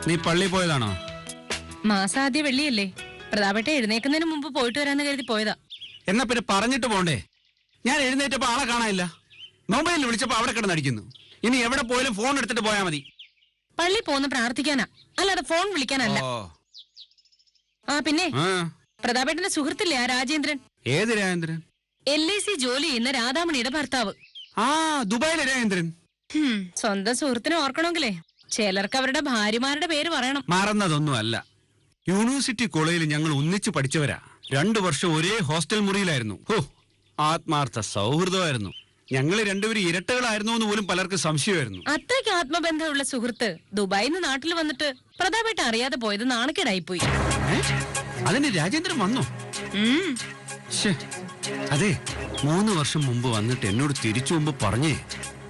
നീ പള്ളി പോയതാണോ? മാസാദ്യ വെള്ളിയല്ലേ, പ്രതാപേട്ട എഴുന്നേക്കുന്നതിന് മുമ്പ് പോയിട്ട് വരാന്ന് കരുതി പോയതാ. എന്നാ പിന്നെ പറഞ്ഞിട്ട് പോണ്ടേ? ഞാൻ എഴുന്നേറ്റപ്പോ ആളെ കാണാനില്ല. മൊബൈലിൽ വിളിച്ചപ്പോ അവിടെ കിടന്നടിക്കുന്നു. ഇനി എവിടെ പോയാലും ഫോൺ എടുത്തിട്ട് പോയാ മതി. പള്ളി പോന്ന് പ്രാർത്ഥിക്കാനാ, അല്ലാതെ ഫോൺ വിളിക്കാനല്ല. ആ പിന്നെ പ്രതാപേട്ടന്റെ സുഹൃത്തില്ലേ ആ രാജേന്ദ്രൻ? ഏത് രാജേന്ദ്രൻ? LIC ജോലി ചെയ്യുന്ന രാധാമണിയുടെ ഭർത്താവ്. ആ, ദുബായിലെ രാജേന്ദ്രൻ. സ്വന്തം സുഹൃത്തിനെ ഓർക്കണമെങ്കിലേ ചിലർക്ക് അവരുടെ ഭാര്യമാരുടെ പേര് പറയണം. മറന്നതൊന്നും അല്ല. യൂണിവേഴ്സിറ്റി കോളേജിൽ ഞങ്ങൾ ഒന്നിച്ചു പഠിച്ചവരാ. 2 വർഷം ഒരേ ഹോസ്റ്റൽ മുറിയിലായിരുന്നു. ആത്മാർത്ഥ സൗഹൃദമായിരുന്നു. ഞങ്ങൾ രണ്ടുപേരും ഇരട്ടകളായിരുന്നു എന്ന് പോലും പലർക്ക് സംശയമായിരുന്നു. അത്രയ്ക്ക് ആത്മബന്ധമുള്ള സുഹൃത്ത് ദുബായിൽ നിന്ന് നാട്ടിൽ വന്നിട്ട് പ്രതാപേട്ട അറിയാതെ പോയത് നാണക്കേടായിപ്പോയി. അതിന് രാജേന്ദ്രൻ വന്നോ? അതെ, 3 വർഷം മുമ്പ് വന്നിട്ട് എന്നോട് തിരിച്ചു മുമ്പ് പറഞ്ഞേ,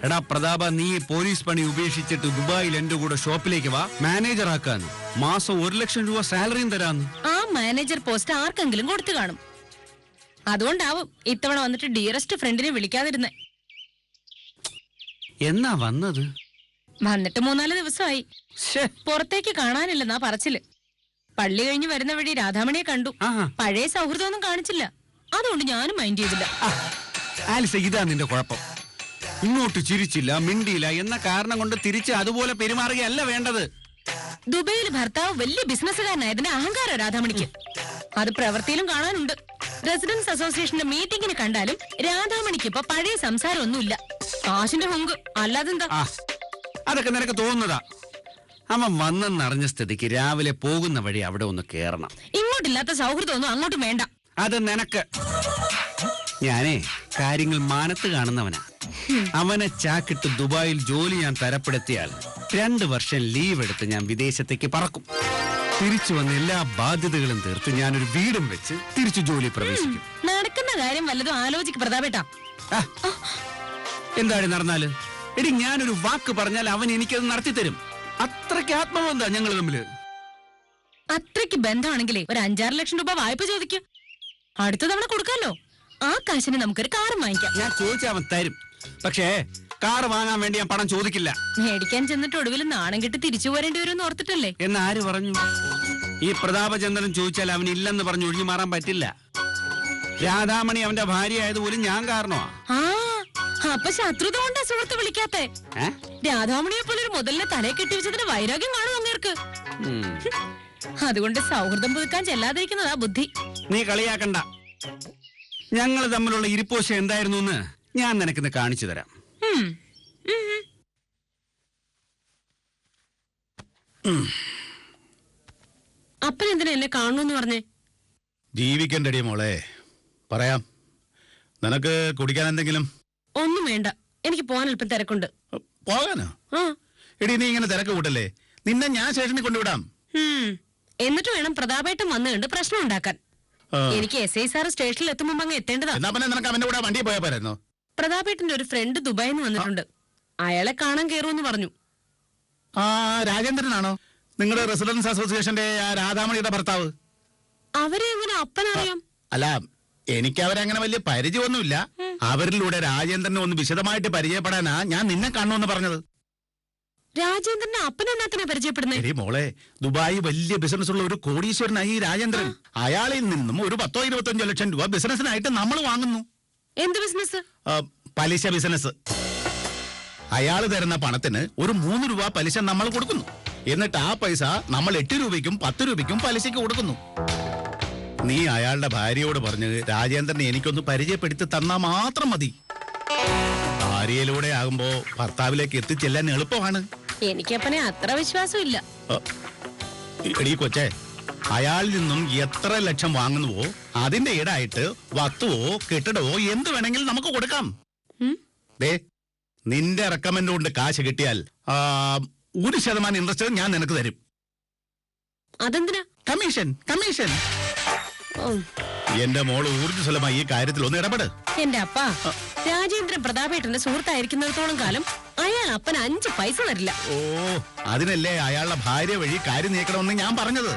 എടാ പ്രതാപ, നീ പോലീസ് പണി ഉപേക്ഷിച്ചിട്ട് ദുബായിൽ എന്റെ കൂടെ ഷോപ്പിലേക്ക് വാ, മാനേജർ ആക്കാന്ന്. മാസം 1 ലക്ഷം രൂപ സാലറിയും തരാന്ന്. ആ മാനേജർ പോസ്റ്റ് ആർക്കെങ്കിലും കൊടുത്തു കാണും. അതുകൊണ്ടാവും ഇത്തവണ വന്നിട്ട് ഡിയറസ്റ്റ് ഫ്രണ്ടിനെ വിളിക്കാതിരുന്നേ. എന്നാ വന്നത്? വന്നിട്ട് 3-4 ദിവസമായി. പുറത്തേക്ക് കാണാനില്ലെന്നാ പറച്ചില്. പള്ളി കഴിഞ്ഞ് വരുന്ന വഴി രാധാമണിയെ കണ്ടു. പഴയ സൗഹൃദമൊന്നും കാണിച്ചില്ല. അതുകൊണ്ട് ഞാനും മൈൻഡ് ചെയ്തില്ല. ആലിസ, ഇതാ നിന്റെ കുഴപ്പം. ഇങ്ങോട്ട് ചിരിച്ചില്ല, മിണ്ടിയില്ല എന്ന കാരണം കൊണ്ട് തിരിച്ച് അതുപോലെ പെരുമാറുകയല്ല വേണ്ടത്. ദുബൈയിൽ ഭർത്താവ് വലിയ ബിസിനസ്സുകാരനായതിന്റെ അഹങ്കാരം രാധാമണിക്ക്. അത് പ്രവൃത്തിയിലും കാണാനുണ്ട്. റെസിഡൻസ് അസോസിയേഷന്റെ മീറ്റിംഗിന് കണ്ടാലും രാധാമണിക്ക് ഇപ്പൊ പഴയ സംസാരമൊന്നുമില്ല. കാശിന്റെ ഹുങ്ക്, അല്ലാതെന്താ? അതൊക്കെ നിനക്ക് തോന്നുന്നതാ. അവൻ വന്നെന്നറിഞ്ഞ സ്ഥിതിക്ക് രാവിലെ പോകുന്ന വഴി അവിടെ ഒന്ന് കേറണം. ഇങ്ങോട്ടില്ലാത്ത സൗഹൃദമൊന്നും അങ്ങോട്ടും വേണ്ട. അത് നിനക്ക്. ഞാനേ കാര്യങ്ങൾ മാനത്ത് കാണുന്നവനാ. അവനെ ചാക്കിട്ട് ദുബായിൽ ജോലി ഞാൻ തരപ്പെടുത്തിയാൽ 2 വർഷം ലീവ് എടുത്ത് ഞാൻ വിദേശത്തേക്ക് പറക്കും. തിരിച്ചു വന്ന് എല്ലാ ബാധ്യതകളും തീർത്ത് ഞാനൊരു വീടും വെച്ച് തിരിച്ചു ജോലി പ്രവേശിക്കും. നടക്കുന്ന കാര്യം വല്ലതും ആലോചിക്ക് പ്രതാപേട്ടാ. എന്താണ് നടന്നാല്? എടി, ഞാനൊരു വാക്ക് പറഞ്ഞാൽ അവൻ എനിക്കത് നടത്തി തരും. അത്രയ്ക്ക് ആത്മബന്ധ ഞങ്ങൾ തമ്മില്. അത്രയ്ക്ക് ബന്ധമാണെങ്കിലേ ഒരു 5-6 ലക്ഷം രൂപ വായ്പ ചോദിക്കും. അടുത്ത തവണ കൊടുക്കാലോ. ആ കാശിന് നമുക്കൊരു കാർ വാങ്ങിക്കാം. ഞാൻ ചോദിച്ചാൽ അവൻ തരും. പക്ഷേ കാർ വാങ്ങാൻ വേണ്ടി ഞാൻ പണം ചോദിക്കില്ല. മേടിക്കാൻ ചെന്നിട്ട് ഒടുവിൽ നാണം കെട്ടി തിരിച്ചു പോരേണ്ടി വരുമെന്ന് ഓർത്തിട്ടല്ലേ? എന്ന് ആര് പറഞ്ഞു? ഈ പ്രതാപചന്ദ്രൻ ചോദിച്ചാൽ അവൻ ഇല്ലെന്ന് പറഞ്ഞു ഒഴിഞ്ഞു മാറാൻ പറ്റില്ല. രാധാമണി അവന്റെ ഭാര്യ ആയതുപോലും ഞാൻ കാരണമാ. അപ്പൊ ശത്രുത കൊണ്ടാ സുഹൃത്ത് വിളിക്കാത്തെ? രാധാമണിയെ പോലെ ഒരു മുതലിനെ തലയെ കെട്ടിവെച്ചതിന് വൈരാഗ്യം കാണും അങ്ങേർക്ക്. അതുകൊണ്ട് സൗഹൃദം പുതുക്കാൻ ചെല്ലാതിരിക്കുന്നതാ ബുദ്ധി. നീ കളിയാക്കണ്ട. ഞങ്ങൾ തമ്മിലുള്ള ഇരിപ്പോശ എന്തായിരുന്നു എന്ന് ഞാൻ നിനക്കിന്ന് കാണിച്ചു തരാം. അപ്പനെന്തിനാ എന്നെ കാണണമെന്ന് പറഞ്ഞേ? ജീവിക്കണ്ടടി മോളെ, പറയാം. നിനക്ക് കുടിക്കാൻ എന്തെങ്കിലും? ഒന്നും വേണ്ട, എനിക്ക് പോകാൻ അല്പം തിരക്കുണ്ട്. പോകാനോ? എടി, നീ ഇങ്ങനെ തിരക്ക് കൂട്ടല്ലേ. നിന്നെ ഞാൻ സ്റ്റേഷനിൽ കൊണ്ടുവിടാം. എന്നിട്ട് വേണം പ്രതാപേട്ടൻ വന്നു കണ്ട് പ്രശ്നം ഉണ്ടാക്കാൻ. എനിക്ക് SI സാർ സ്റ്റേഷനിൽ എത്തും മുമ്പ് അങ്ങ് എത്തേണ്ടതാ. നിനക്ക് അവന്റെ കൂടെ വണ്ടി പോയാ പോരായിരുന്നോ? പ്രതാപേട്ടന്റെ ഒരു ഫ്രണ്ട് ദുബായിൽ നിന്ന് വന്നിട്ടുണ്ട്. അയാളെ കാണാൻ കയറുമെന്ന് പറഞ്ഞു. രാജേന്ദ്രനാണോ നിങ്ങളുടെ റെസിഡൻസ് അസോസിയേഷന്റെ രാധാമണിയുടെ ഭർത്താവ്? അവരെ എങ്ങനെ അപ്പനറിയാം? അല്ല, എനിക്ക് അവരങ്ങനെ വലിയ പരിചയമൊന്നുമില്ല. അവരിലൂടെ രാജേന്ദ്രനെ ഒന്ന് വിശദമായിട്ട് പരിചയപ്പെടാനാ ഞാൻ നിന്നെ കാണുമെന്ന് പറഞ്ഞത്. രാജേന്ദ്രന്റെ അപ്പനെന്നാത്തിനാ പരിചയപ്പെടുന്നേ? മോളെ, ദുബായ് വലിയ ബിസിനസ് ഉള്ള ഒരു കോടീശ്വരനായി രാജേന്ദ്രൻ. അയാളിൽ നിന്നും ഒരു 10-25 ലക്ഷം രൂപ ബിസിനസിനായിട്ട് നമ്മൾ വാങ്ങുന്നു. എന്ത് ബിസിനസ്? പലിശ ബിസിനസ്. അയാൾ തരുന്ന പണത്തിന് ഒരു 3 രൂപ പലിശ നമ്മൾ കൊടുക്കുന്നു. എന്നിട്ട് ആ പൈസ നമ്മൾ 8 രൂപയ്ക്കും 10 രൂപയ്ക്കും പലിശയ്ക്ക് കൊടുക്കുന്നു. നീ അയാളുടെ ഭാര്യയോട് പറഞ്ഞ് രാജേന്ദ്രനെ എനിക്കൊന്ന് പരിചയപ്പെടുത്തി തന്നാ മാത്രം മതി. ഭാര്യയിലൂടെ ആകുമ്പോ ഭർത്താവിലേക്ക് എത്തിച്ചെല്ലാൻ എളുപ്പമാണ്. എനിക്കപ്പനെ അത്ര വിശ്വാസമില്ല. എടീ കൊച്ചേ, അയാളിൽ നിന്നും എത്ര ലക്ഷം വാങ്ങുന്നുവോ അതിന്റെ ഈടായിട്ട് വസ്തുവോ കെട്ടിടവോ എന്ത് വേണമെങ്കിലും നമുക്ക് കൊടുക്കാം. നിന്റെ റെക്കമെൻഡ് കൊണ്ട് കാശ് കിട്ടിയാൽ 1% ഇൻട്രസ്റ്റ് ഞാൻ നിനക്ക് തരും. അതെന്തിനാ? കമ്മീഷൻ. കമ്മീഷൻ. എന്റെ മോള് ഊർജ്ജസ്വലമായി ഈ കാര്യത്തിൽ ഒന്ന് ഇടപെട്. എന്റെ അപ്പ, രാജേന്ദ്രൻ പ്രതാപേട്ടന്റെ സുഹൃത്തായിരിക്കുന്നിടത്തോളം കാലം അയാൾ അപ്പന് 5 പൈസ തരില്ല. അതിനല്ലേ അയാളുടെ ഭാര്യ വഴി കാര്യം നീക്കണമെന്ന് ഞാൻ പറഞ്ഞത്.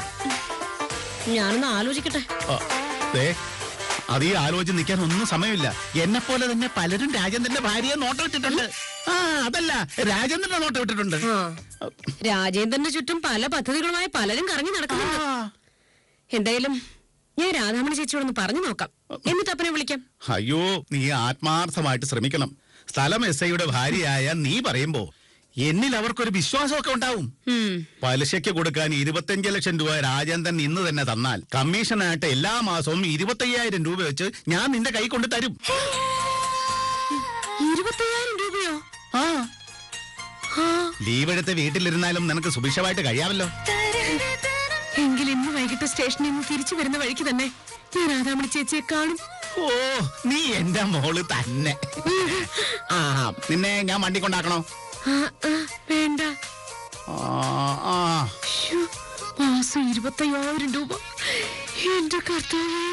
ഞാനൊന്ന് ആലോചിക്കട്ടെ. അത് ഈ ആലോചിച്ച് നിൽക്കാൻ ഒന്നും സമയമില്ല. എന്നെ പോലെ തന്നെ പലരും രാജേന്ദ്രന്റെ ഭാര്യയെ നോട്ടമിട്ടിട്ടുണ്ട്. ആ അതല്ല, രാജേന്ദ്രന്റെ നോട്ട് വിട്ടിട്ടുണ്ട്. ആ, രാജേന്ദ്രന്റെ ചുറ്റും പല പദ്ധതികളുമായി പലരും കറങ്ങി നടക്കുന്നുണ്ട്. എന്തായാലും ഞാൻ രാധാമണി ചേച്ചിയോടൊന്ന് പറഞ്ഞു നോക്കാം, എന്നിട്ട് അപ്പനെ വിളിക്കാം. അയ്യോ, നീ ആത്മാർത്ഥമായിട്ട് ശ്രമിക്കണം. സ്ഥലം എസ് ഐയുടെ ഭാര്യയായ നീ പറയുമ്പോ എന്നിൽ അവർക്കൊരു വിശ്വാസമൊക്കെ ഉണ്ടാവും. പലിശയ്ക്ക് കൊടുക്കാൻ 25 ലക്ഷം രൂപ രാജേന്ദ്രൻ ഇന്ന് തന്നെ തന്നാൽ കമ്മീഷനായിട്ട് എല്ലാ മാസവും 25,000 രൂപ വെച്ച് ഞാൻ നിന്റെ കൈ കൊണ്ട് തരും. 25,000 രൂപയോ? ആ, ലീവ് എടുത്ത് വീട്ടിലിരുന്നാലും നിനക്ക് സുഭിക്ഷമായിട്ട് കഴിയാമല്ലോ. എങ്കിൽ ഇന്ന് വൈകിട്ട് സ്റ്റേഷനിൽ നിന്ന് തിരിച്ചു വരുന്ന വഴിക്ക് തന്നെ ഞാൻ രാധാമണി ചേച്ചിയെ കാണും. ഓ, നീ എന്റെ മോള് തന്നെ. ആ, നിന്നെ ഞാൻ വണ്ടി കൊണ്ടാക്കണോ? വേണ്ട. ആ, ശ്ശോ, മാസം 25,000 രൂപ. എന്റെ കർത്താവേ.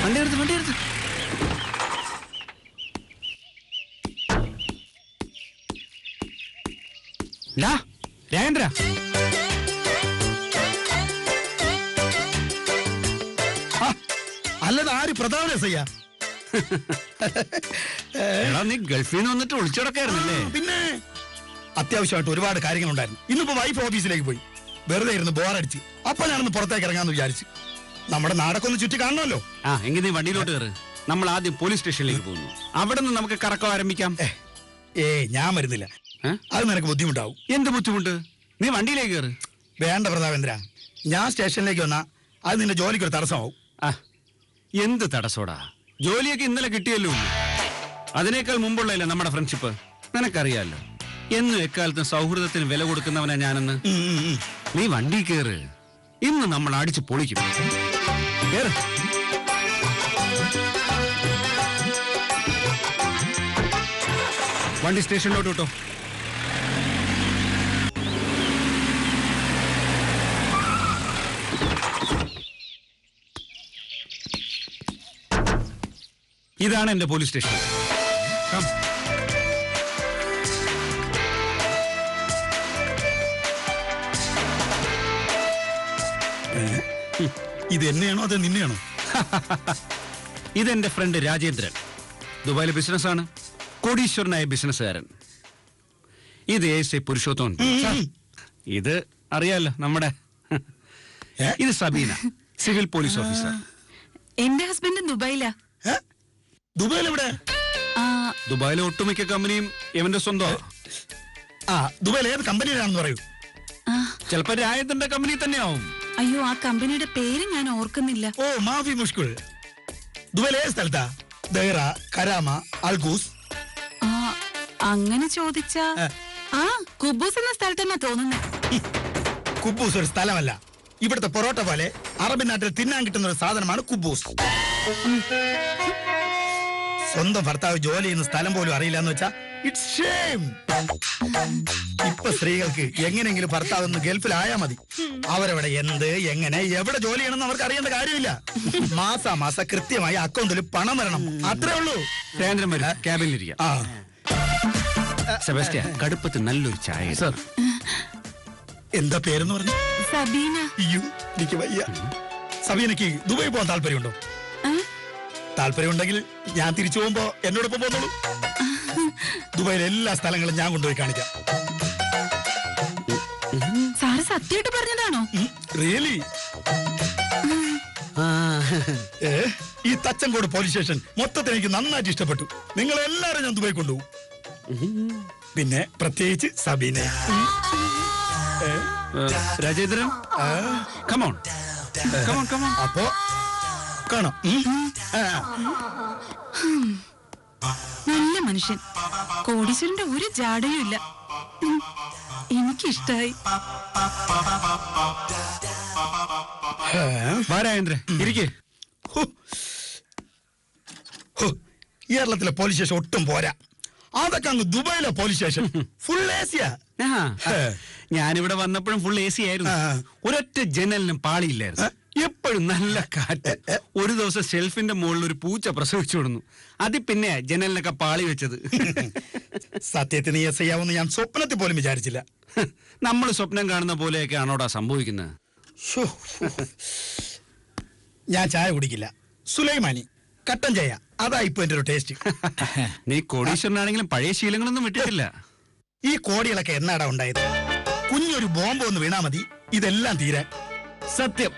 വണ്ടി എടുത്ത് രാജേന്ദ്ര, അല്ലത് ആര് പ്രധാന എസ്ഐയാ? നീ ഗൾഫിൽ നിന്ന് വന്നിട്ട് ഒളിച്ചടക്കായിരുന്നല്ലേ? പിന്നെ അത്യാവശ്യമായിട്ട് ഒരുപാട് കാര്യങ്ങളുണ്ടായിരുന്നു. ഇന്നിപ്പോ വൈഫ് ഓഫീസിലേക്ക് പോയി, വെറുതെ ഇരുന്ന് ബോറടിച്ച് അപ്പൊ ഞാനൊന്ന് പുറത്തേക്ക് ഇറങ്ങാന്ന് വിചാരിച്ചു. നമ്മുടെ നാടൊക്കെ ഒന്ന് ചുറ്റി കാണണമല്ലോ. ആ, എങ്കിൽ നീ വണ്ടിയിലോട്ട് കയറ്. നമ്മൾ ആദ്യം പോലീസ് സ്റ്റേഷനിലേക്ക് പോകുന്നു. അവിടെ നിന്ന് നമുക്ക് കറക്കം ആരംഭിക്കാം. ഞാൻ വരുന്നില്ല, അത് നിനക്ക് ബുദ്ധിമുട്ടാവും. എന്ത് ബുദ്ധിമുട്ട്? നീ വണ്ടിയിലേക്ക് കയറ്. വേണ്ട പ്രതാപേന്ദ്ര, ഞാൻ സ്റ്റേഷനിലേക്ക് വന്നാ അത് നിന്റെ ജോലിക്കൊരു തടസ്സമാവും. ആ, എന്ത് തടസ്സോടാ? ജോലിയൊക്കെ ഇന്നലെ കിട്ടിയല്ലോ. അതിനേക്കാൾ മുമ്പുള്ളതല്ലേ നമ്മുടെ ഫ്രണ്ട്ഷിപ്പ്, നിനക്കറിയാലോ. എന്നും എക്കാലത്തും സൗഹൃദത്തിന് വില കൊടുക്കുന്നവനാ ഞാനെന്ന്. നീ വണ്ടി കയറ്, ഇന്ന് നമ്മൾ അടിച്ചു പൊളിക്കും. കേറ്. വണ്ടി സ്റ്റേഷനിലോട്ട് വിട്ടോ. ഇതാണ് എന്റെ പോലീസ് സ്റ്റേഷൻ. ഇത് എന്നെയാണോ അതോ നിന്നെയാണോ? ഇതെന്റെ ഫ്രണ്ട് രാജേന്ദ്രൻ, ദുബായിലെ ബിസിനസ്സാണ്, കോടീശ്വരനായ ബിസിനസ്സുകാരൻ. ഇത് എസ് ഐ പുരുഷോത്തമൻ. ഇത് അറിയാലോ നമ്മുടെ. ഇത് സബീന, സിവിൽ പോലീസ് ഓഫീസർ. എന്റെ ഹസ്ബൻഡ് ദുബായിലാ. ദുബായിൽ എവിടെ? ദുബായിലെ ഒട്ടുമിക്ക കമ്പനിയും ഇവന്റെ സ്വന്തം. ആ, ദുബായിൽ ഏത് കമ്പനിയിലാണെന്ന് പറയൂ. ചിലപ്പോ രാജേന്ദ്രന്റെ കമ്പനി തന്നെയാവും. അയ്യോ, ആ കമ്പനിയുടെ പേര് ഞാൻ ഓർക്കുന്നില്ല. ഓ, മാഫി മുഷ്കുൾ. ദുബായിൽ ഏത് സ്ഥലത്താ? ദൈറ, കരാമ, അൽഗൂസ്? അങ്ങനെ ചോദിച്ചാ കുബൂസ് എന്ന സ്ഥലത്തെന്നാ തോന്നുന്നത്. കുബൂസ് ഒരു സ്ഥലമല്ല, ഇവിടുത്തെ പൊറോട്ട പോലെ അറബി നാട്ടിൽ തിന്നാൻ കിട്ടുന്ന ഒരു സാധനമാണ് കുബൂസ്. സ്വന്തം ഭർത്താവ് ജോലി ചെയ്യുന്ന സ്ഥലം പോലും അറിയില്ല എന്ന് വെച്ചാ ഇറ്റ്സ് ഷെയിം. ഇപ്പൊ സ്ത്രീകൾക്ക് എങ്ങനെയെങ്കിലും ഭർത്താവ് ഒന്ന് ഗൾഫിലായാ മതി. അവരവിടെ എന്ത്, എങ്ങനെ, എവിടെ ജോലി ചെയ്യണമെന്ന് അവർക്ക് അറിയേണ്ട കാര്യമില്ല. മാസാ കൃത്യമായി അക്കൗണ്ടിൽ പണം വരണം, അത്രേ ഉള്ളൂ. രാജേന്ദ്രൻ വരും, ക്യാബിനിലിരിക്കാം. സെബാസ്റ്റ്യ, കടുപ്പത്തിൽ നല്ലൊരു ചായ. സർ, എന്താ പേരെന്ന് പറഞ്ഞു? സബീന. അയ്യോ, എനിക്ക് വയ്യ. സബീനക്ക് ദുബായി പോകാൻ താല്പര്യമുണ്ടോ? താല്പര്യമുണ്ടെങ്കിൽ ഞാൻ തിരിച്ചു പോകുമ്പോ എന്നോടൊപ്പം പോന്നോളൂ. ദുബായിലെ എല്ലാ സ്ഥലങ്ങളും ഞാൻ കൊണ്ടുപോയി കാണിക്കാം. സാറ് സത്യമായിട്ട് പറഞ്ഞതാണോ? റിയലി? ഈ തച്ചങ്കോട് പോലീസ് സ്റ്റേഷൻ മൊത്തത്തിൽ എനിക്ക് നന്നായിട്ട് ഇഷ്ടപ്പെട്ടു. നിങ്ങൾ എല്ലാവരും ഞാൻ ദുബായി കൊണ്ടുപോകും. പിന്നെ പ്രത്യേകിച്ച് സബീനെ. രാജേന്ദ്രൻ, കമോൺ. അപ്പോ കാണാം. നല്ല മനുഷ്യൻ, കോടീശ്വരന്റെ ഒരു ജാടയും ഇല്ല. എനിക്കിഷ്ടായി. രാജേന്ദ്രൻ ഇരിക്കേ. കേരളത്തിലെ പോലീസ് സ്റ്റേഷൻ ഒട്ടും പോരാ. അതൊക്കെ അങ്ങ് ദുബായിലെ പോലീസ് സ്റ്റേഷൻ ഫുൾ ഏസിയാ. ഞാനിവിടെ വന്നപ്പോഴും ഫുൾ എ സി ആയിരുന്നു. ഒരൊറ്റ ജനലിനും പാളിയില്ലായിരുന്നു. എപ്പോഴും നല്ല കാറ്റ്. ഒരു ദിവസം ഷെൽഫിന്റെ മുകളിൽ ഒരു പൂച്ച പ്രസവിച്ചു വിടുന്നു. അതിൽ പിന്നെ ജനലിനൊക്കെ പാളി വെച്ചത്. സത്യത്തിന് എസ് ചെയ്യാമെന്ന് ഞാൻ സ്വപ്നത്തിൽ പോലും വിചാരിച്ചില്ല. നമ്മൾ സ്വപ്നം കാണുന്ന പോലെയൊക്കെ ആണോടാ സംഭവിക്കുന്നത്. ശ്ശോ. ഞാൻ ചായ കുടിക്കില്ല. സുലൈമാനി കട്ടൻ ചായ, അതാ ഇപ്പൊ എന്റെ ഒരു ടേസ്റ്റ്. നീ കോടീശ്വരനാണെങ്കിലും പഴയ ശീലങ്ങളൊന്നും വിട്ടിട്ടില്ല. ഈ കോടികളൊക്കെ എന്നാടാ ഉണ്ടായത്? കുഞ്ഞൊരു ബോംബ് ഒന്ന് വീണാ മതി ഇതെല്ലാം തീരാൻ. സത്യം.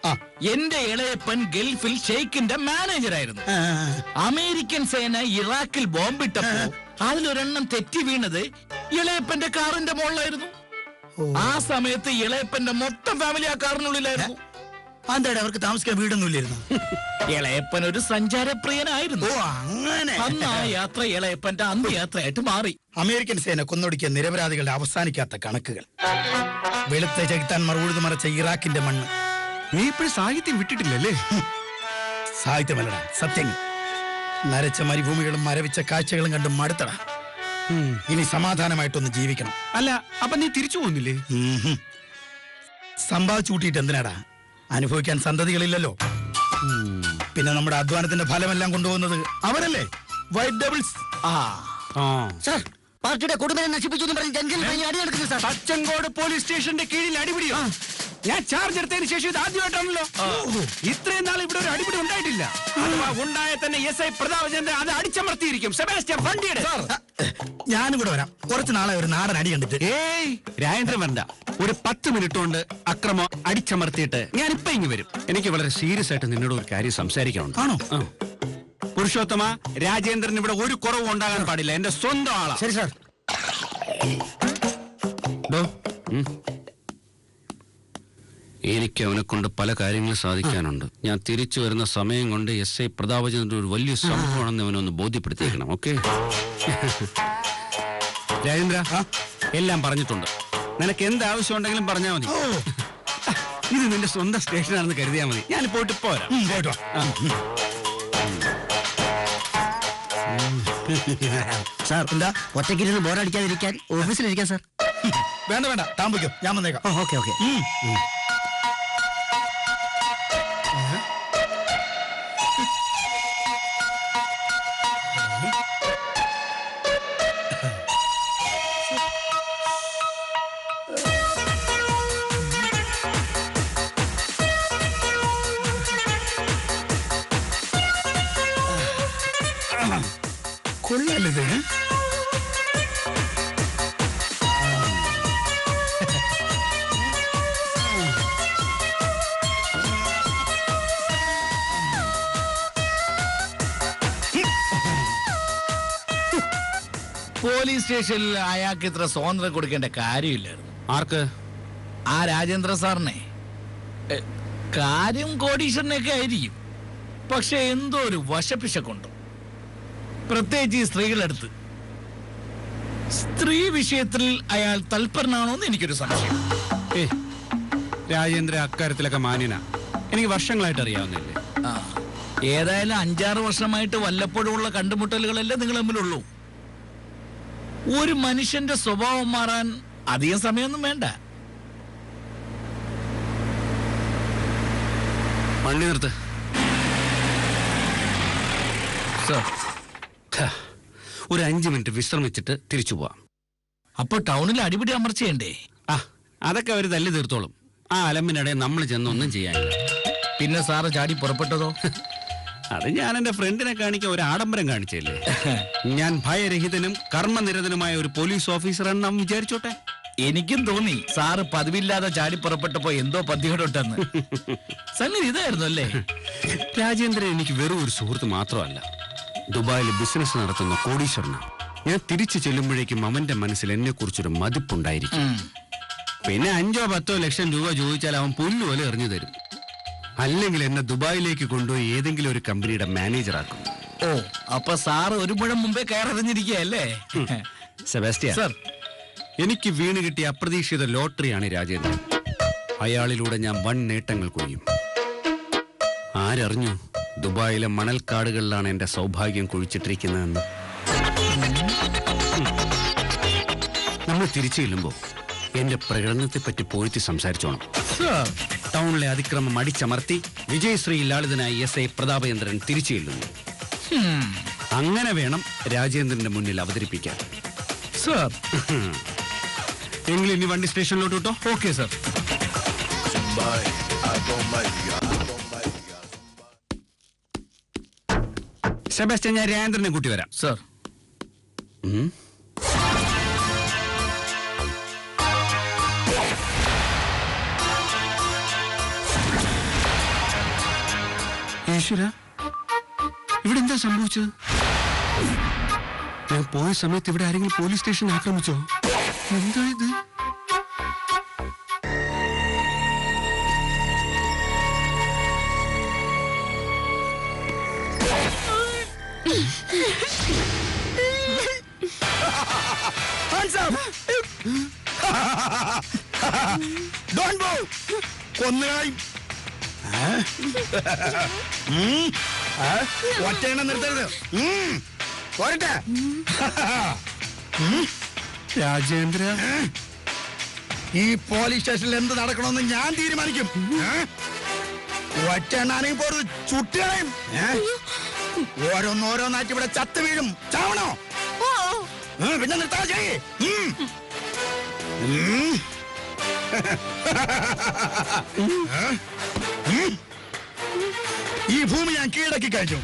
ആ, എന്റെ ഇളയപ്പൻ ഗൾഫിൽ ഷെയ്ഖിന്റെ മാനേജറായിരുന്നു. ആ, അമേരിക്കൻ സേന ഇറാഖിൽ ബോംബിട്ടപ്പോ അതിലൊരെണ്ണം തെറ്റി വീണത് ഇളയപ്പന്റെ കാറിന്റെ മുകളിലായിരുന്നു. ആ സമയത്ത് ഇളയപ്പന്റെ മൊത്തം ഫാമിലി ആ കാറിനുള്ളിലായിരുന്നു. എന്താടാ അവർക്ക് താമസിക്കാൻ വീടൊന്നും ഇല്ലായിരുന്നു? ഇളയപ്പൻ ഒരു സഞ്ചാരപ്രിയനായിരുന്നു. ഓ അങ്ങനെ. അന്ന് ആ യാത്ര ഇളയപ്പന്റെ അന്ത്യയാത്രയായിട്ട് മാറി. അമേരിക്കൻ സേന കൊന്നൊടുക്കിയ നിരപരാധികളുടെ അവസാനിക്കാത്ത കണക്കുകൾ. വെളുത്ത ചെകുത്താൻമാർ ഉഴുതു മറച്ച ഇറാഖിന്റെ മണ്ണ്. നീ ഇപ്പോഴും സാഹിത്യം വിട്ടിട്ടില്ലല്ലേ? സാഹിത്യമല്ലടാ, സത്യങ്ങൾ. നരച്ച മരുഭൂമികളും മരവിച്ച കാഴ്ചകളും കണ്ട് മടുത്തടാ. ഇനി സമാധാനമായിട്ടൊന്ന് ജീവിക്കണം. അല്ല, അപ്പൊ നീ തിരിച്ചു പോകുന്നില്ലേ? സമ്പാദിച്ചു കൂട്ടിയിട്ട് എന്തിനാടാ? അനുഭവിക്കാൻ സന്തതികളില്ലല്ലോ. പിന്നെ നമ്മുടെ അധ്വാനത്തിന്റെ ഫലമെല്ലാം കൊണ്ടുപോകുന്നത് അവരല്ലേ? White doubles. സാർ, പാർട്ടിയുടെ കുടുംബം നശിപ്പിച്ചു എന്ന് പറഞ്ഞ് ജംഗ്ഷനിൽ അടി നടക്കുന്നു സാർ. തച്ചങ്കോട് പോലീസ് സ്റ്റേഷന്റെ കീഴിൽ അടിപിടിയോ? ഞാൻ ചാർജ് എടുത്തതിന് ശേഷം ഇത് ആദ്യമായിട്ടാണല്ലോ. ഇത്രയും നാൾ ഇവിടെ ഒരു അടിപിടി ഉണ്ടായിട്ടില്ല. അഥവാ ഉണ്ടായ തന്നെ SI പ്രതാപചന്ദ്രൻ അത് അടിച്ചമർത്തിയിരിക്കും. സെബാസ്റ്റ്യൻ വണ്ടിയുടെ. ഞാനും കൂടെ വരാം. കുറച്ച് നാളെ ഒരു നാടൻ അടി കണ്ടിട്ട്. ഏയ് രാജേന്ദ്രൻ വരണ്ട. ഒരു 10 മിനിറ്റ് കൊണ്ട് അക്രമം അടിച്ചമർത്തിയിട്ട് ഞാൻ ഇപ്പൊ ഇങ്ങ് വരും. എനിക്ക് വളരെ സീരിയസ് ആയിട്ട് നിന്നോട് ഒരു കാര്യം സംസാരിക്കാനുണ്ട്. ആണോ? പുരുഷോത്തമ, രാജേന്ദ്രൻ ഇവിടെ ഒരു കുറവും ഉണ്ടാകാൻ പാടില്ല. എന്റെ സ്വന്തം ആളാ. ശരി സാർ. എനിക്ക് അവനെ കൊണ്ട് പല കാര്യങ്ങളും സാധിക്കാനുണ്ട്. ഞാൻ തിരിച്ചു വരുന്ന സമയം കൊണ്ട് SI പ്രതാപചന്ദ്രൻ ഒരു വലിയ സംഭവമാണെന്ന് അവനൊന്ന് ബോധ്യപ്പെടുത്തിയേക്കണം. ഓക്കെ രാജേന്ദ്ര, എല്ലാം പറഞ്ഞിട്ടുണ്ട്. നിനക്ക് എന്ത് ആവശ്യം ഉണ്ടെങ്കിലും പറഞ്ഞാൽ മതി. ഇത് നിന്റെ സ്വന്തം സ്റ്റേഷനാണെന്ന് കരുതിയാൽ മതി. ഞാൻ പോയിട്ട് പോരാ. പോയിട്ട് വാ. സാർ, എന്താ ഒറ്റയ്ക്കിരുന്ന് ബോറടിക്കാതിരിക്കാൻ ഓഫീസിലിരിക്കാൻ സാർ? വേണ്ട വേണ്ട, താൻ പോയിക്കോ, ഞാൻ വന്നേക്കാം. Okay okay. കൊള്ളാലിത്. പോലീസ് സ്റ്റേഷനിൽ അയാൾക്ക് ഇത്ര സ്വാതന്ത്ര്യം കൊടുക്കേണ്ട കാര്യമില്ലായിരുന്നു. ആർക്ക്? ആ രാജേന്ദ്ര സാറിനെ. കാര്യം കോടീശ്വരനൊക്കെ ആയിരിക്കും, പക്ഷെ എന്തോ ഒരു വശപ്പിശക്കുണ്ട്. പ്രത്യേകിച്ച് ഈ സ്ത്രീകളടുത്ത്. സ്ത്രീ വിഷയത്തിൽ അയാൾ തൽപരനാണോ എന്ന് എനിക്കൊരു സംശയം. രാജേന്ദ്ര അക്കാര്യത്തിലൊക്കെ മാന്യനാ. എനിക്ക് വർഷങ്ങളായിട്ട് അറിയാവുന്നില്ലേ. ഏതായാലും 5-6 വർഷമായിട്ട് വല്ലപ്പോഴും ഉള്ള കണ്ടുമുട്ടലുകളല്ലേ നിങ്ങൾ തമ്മിലുള്ളൂ. ഒരു മനുഷ്യന്റെ സ്വഭാവം മാറാൻ അധികം സമയമൊന്നും വേണ്ട. വണ്ടി നിർത്ത്. ഒരു 5 മിനിറ്റ് വിശ്രമിച്ചിട്ട് തിരിച്ചു പോവാം. അപ്പൊ ടൗണിൽ അടിപിടി അമർച്ചയുണ്ടേ? അതൊക്കെ അവര് തല്ലി തീർത്തോളും. ആ അലമ്പിനിടെ നമ്മൾ ചെന്നൊന്നും ചെയ്യാനില്ല. പിന്നെ സാറ് ചാടി പുറപ്പെട്ടതോ? അത് ഞാൻ എന്റെ ഫ്രണ്ടിനെ കാണിക്കാൻ ഒരു ആഡംബരം കാണിച്ചല്ലേ. ഞാൻ ഭയരഹിതനും കർമ്മനിരതനുമായ ഒരു പോലീസ് ഓഫീസറാണ് നാം വിചാരിച്ചോട്ടെ. എനിക്കും തോന്നി സാറ് പതിവില്ലാതെ ചാടി പുറപ്പെട്ടപ്പോ എന്തോ പദ്യയോടൊട്ടെന്ന്. സംഗതി ഇതായിരുന്നു അല്ലേ? രാജേന്ദ്രൻ എനിക്ക് വെറും ഒരു സുഹൃത്ത് മാത്രമല്ല, ദുബായിൽ ബിസിനസ് നടത്തുന്ന കോടീശ്വരനാണ്. ഞാൻ തിരിച്ചു ചെല്ലുമ്പോഴേക്കും അവന്റെ മനസ്സിൽ എന്നെ കുറിച്ചൊരു മതിപ്പുണ്ടായിരിക്കും. പിന്നെ 5-10 ലക്ഷം രൂപ ചോദിച്ചാൽ അവൻ പുല്ലുപോലെ എറിഞ്ഞു തരും. അല്ലെങ്കിൽ എന്നെ ദുബായിലേക്ക് കൊണ്ടുപോയി ഏതെങ്കിലും ഒരു കമ്പനിയുടെ മാനേജറാക്കും. ഓ, അപ്പൊ സാറ് ഒരു മുഴം മുമ്പേ കയറിഞ്ഞിരിക്കുകയല്ലേ? സെബാസ്റ്റ്യൻ സർ, എനിക്ക് വീണ് കിട്ടിയ അപ്രതീക്ഷിത ലോട്ടറിയാണ് രാജേന്ദ്രൻ. അയാളിലൂടെ ഞാൻ വൻ നേട്ടങ്ങൾ കൊയ്യും. ആരറിഞ്ഞു ദുബായിലെ മണൽക്കാടുകളിലാണ് എന്റെ സൗഭാഗ്യം കുഴിച്ചിട്ടിരിക്കുന്നതെന്ന്. നമ്മൾ തിരിച്ചു ചെല്ലുമ്പോ എന്റെ പ്രകടനത്തെ പറ്റി പോഴ്ത്തി സംസാരിച്ചോണം. ടൗണിലെ അതിക്രമം അടിച്ചമർത്തി വിജയശ്രീ ലാളിതനായി SI പ്രതാപചന്ദ്രൻ തിരിച്ചു ചെല്ലുന്നു. അങ്ങനെ വേണം രാജേന്ദ്രന്റെ മുന്നിൽ അവതരിപ്പിക്കാൻ. സർ. എങ്കിലും ഇനി വണ്ടി സ്റ്റേഷനിലോട്ട് വിട്ടോ? Okay sir. സെബാസ്റ്റ്യൻ, ഞാൻ രാജേന്ദ്രനെ കൂട്ടി വരാം. സർ. ഈശ്വര, ഇവിടെ എന്താ സംഭവിച്ചത്? ഞാൻ പോയ സമയത്ത് ഇവിടെ ആരെങ്കിലും പോലീസ് സ്റ്റേഷൻ ആക്രമിച്ചോ? എന്താ ഇത്? കൊന്നുകായി ഒറ്റയെണ്ണം നിർത്തരുത്. പോരട്ടെ. രാജേന്ദ്ര, ഈ പോലീസ് സ്റ്റേഷനിൽ എന്ത് നടക്കണമെന്ന് ഞാൻ തീരുമാനിക്കും. ഒറ്റയെണ്ണാണെങ്കിൽ പോയത് ചുട്ടുകളയും. ഓരോന്നോരോന്നായിട്ട് ഇവിടെ ചത്ത് വീഴും. ചാവണോ? പിന്നെ നിർത്താ ചെയ്യേ. ഈ ഭൂമി ഞാൻ കീഴടക്കി കഴിഞ്ഞു.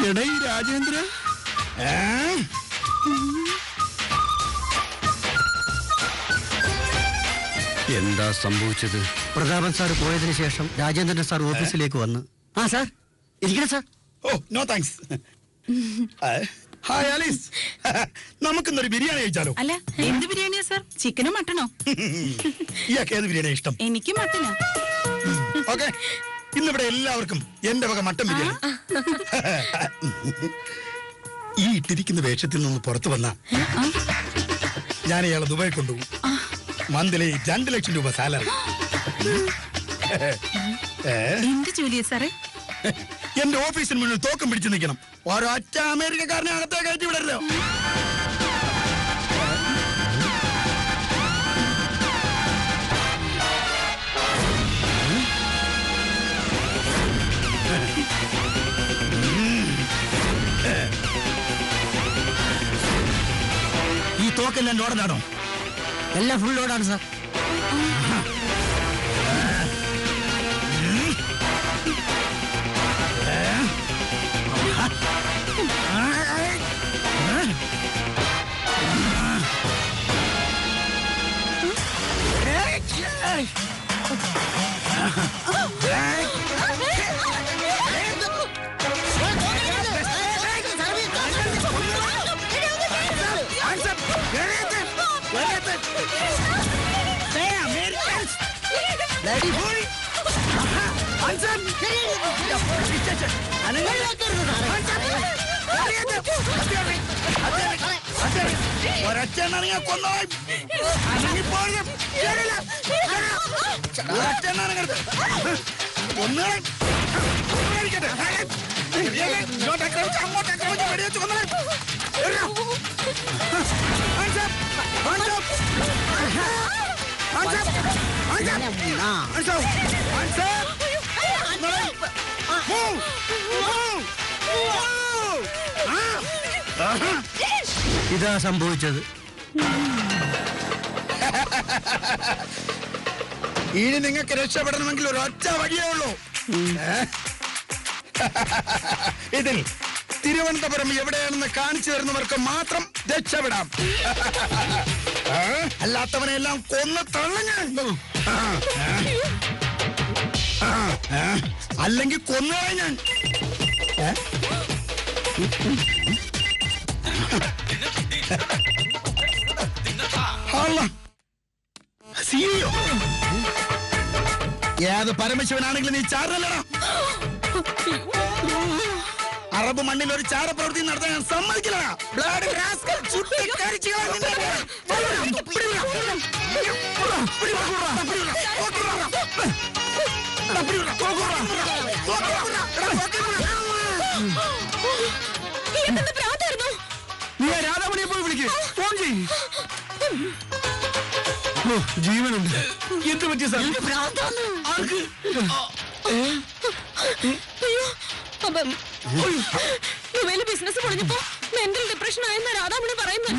എടൈ രാജേന്ദ്ര, എന്താ സംഭവിച്ചത്? പ്രതാപൻ സാർ പോയതിനു ശേഷം രാജേന്ദ്രൻ സാർ ഓഫീസിലേക്ക് വന്ന് ആ സാർ ഇരിക്കണം sir. Oh no thanks. Hi Alice, നമുക്കിന്നൊരു ബിരിയാണി കഴിച്ചാലോ? അല്ല, എന്ത് ബിരിയാണിയാ സാർ? ചിക്കനോ മട്ടണോ? ഇയാൾക്ക് ഏത് ബിരിയാണി ഇഷ്ടം? എനിക്ക് മട്ടനാ. ഓക്കെ, ഇന്നിവിടെ എല്ലാവർക്കും എന്റെ വക മട്ടൻ ബിരിയാണി. ഈ ഇട്ടിരിക്കുന്ന വേഷത്തിൽ നിന്ന് പുറത്തു വന്ന ഞാൻ ഇയാളെ ദുബായി കൊണ്ടുപോകും. മന്ത്ലി 2 ലക്ഷം രൂപ സാലറി. എന്ത് ജോലിയാ സാറേ? എന്റെ ഓഫീസിന് മുന്നിൽ തോക്കം പിടിച്ചു നിൽക്കണം. ഒരൊറ്റ അമേരിക്കക്കാരനെ അകത്തേ കയറ്റി വിടരുത്. ഈ തോക്കെല്ലാം ലോഡാണോ? എല്ലാം ഫുൾ ലോഡാണ് സാർ. ഒരൊറ്റെണ്ണാണെങ്കിൽ കൊന്നോളാം. ഇതാ സംഭവിച്ചത്. ഇനി നിങ്ങൾക്ക് രക്ഷപ്പെടണമെങ്കിൽ ഒരൊറ്റ വഴിയേ ഉള്ളൂ. ഇതിൽ തിരുവനന്തപുരം എവിടെയാണെന്ന് കാണിച്ചു തരുന്നവർക്ക് മാത്രം രക്ഷപ്പെടാം. അല്ലാത്തവനെല്ലാം കൊന്ന് തള്ളഞ്ഞു. അല്ലെങ്കിൽ കൊന്നുകളായി ഞാൻ. ഏത് പരമശിവനാണെങ്കിലും നീ ചാരല്ലടാ. അറബ് മണ്ണിൽ ഒരു ചാര പ്രവൃത്തി നടത്താൻ ഞാൻ സമ്മതിക്കില്ലടാ. നീ രാധാമണിയെ പോയി വിളിക്ക്. ഫോൺ ചെയ്യ്. ജീവനുണ്ട്. എന്ത് പറ്റിയ സാർ? ബിസിനസ് പൊളിഞ്ഞപ്പോ മെന്റൽ ഡിപ്രഷൻ ആയെന്ന രാധാമണി പറയുന്നു.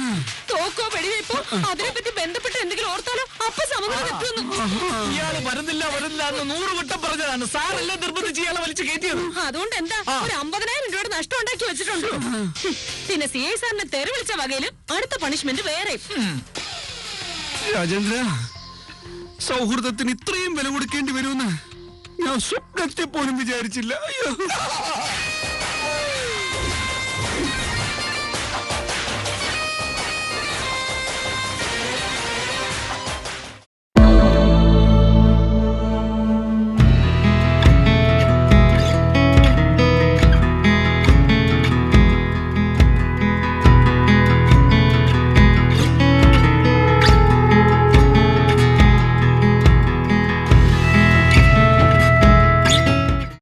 തോക്കോ വെടിവെപ്പോ അതിനെപ്പറ്റി ബന്ധപ്പെട്ട് എന്തെങ്കിലും ഓർത്താലോ അപ്പൊ സമുദ്രം എത്തുന്നു. ഇയാള് വരുന്നില്ല എന്ന് 100 വട്ടം പറഞ്ഞതാണ്. സാറല്ലേ നിർബന്ധിച്ച് ഇയാളെ വലിച്ചു കയറ്റിയത്. അതുകൊണ്ട് എന്താ ഒരു 50,000 രൂപയുടെ നഷ്ടം ഉണ്ടാക്കി വെച്ചിട്ടുണ്ട്. പിന്നെ CI സാറിനെ തെറി വിളിച്ച വകയില് അടുത്ത പണിഷ്മെന്റ് വേറെ. രാജേന്ദ്ര, സൗഹൃദത്തിന് ഇത്രയും വില കൊടുക്കേണ്ടി വരുമെന്ന് ഞാൻ സ്വപ്നത്തെ പോലും വിചാരിച്ചില്ല. അയ്യോ.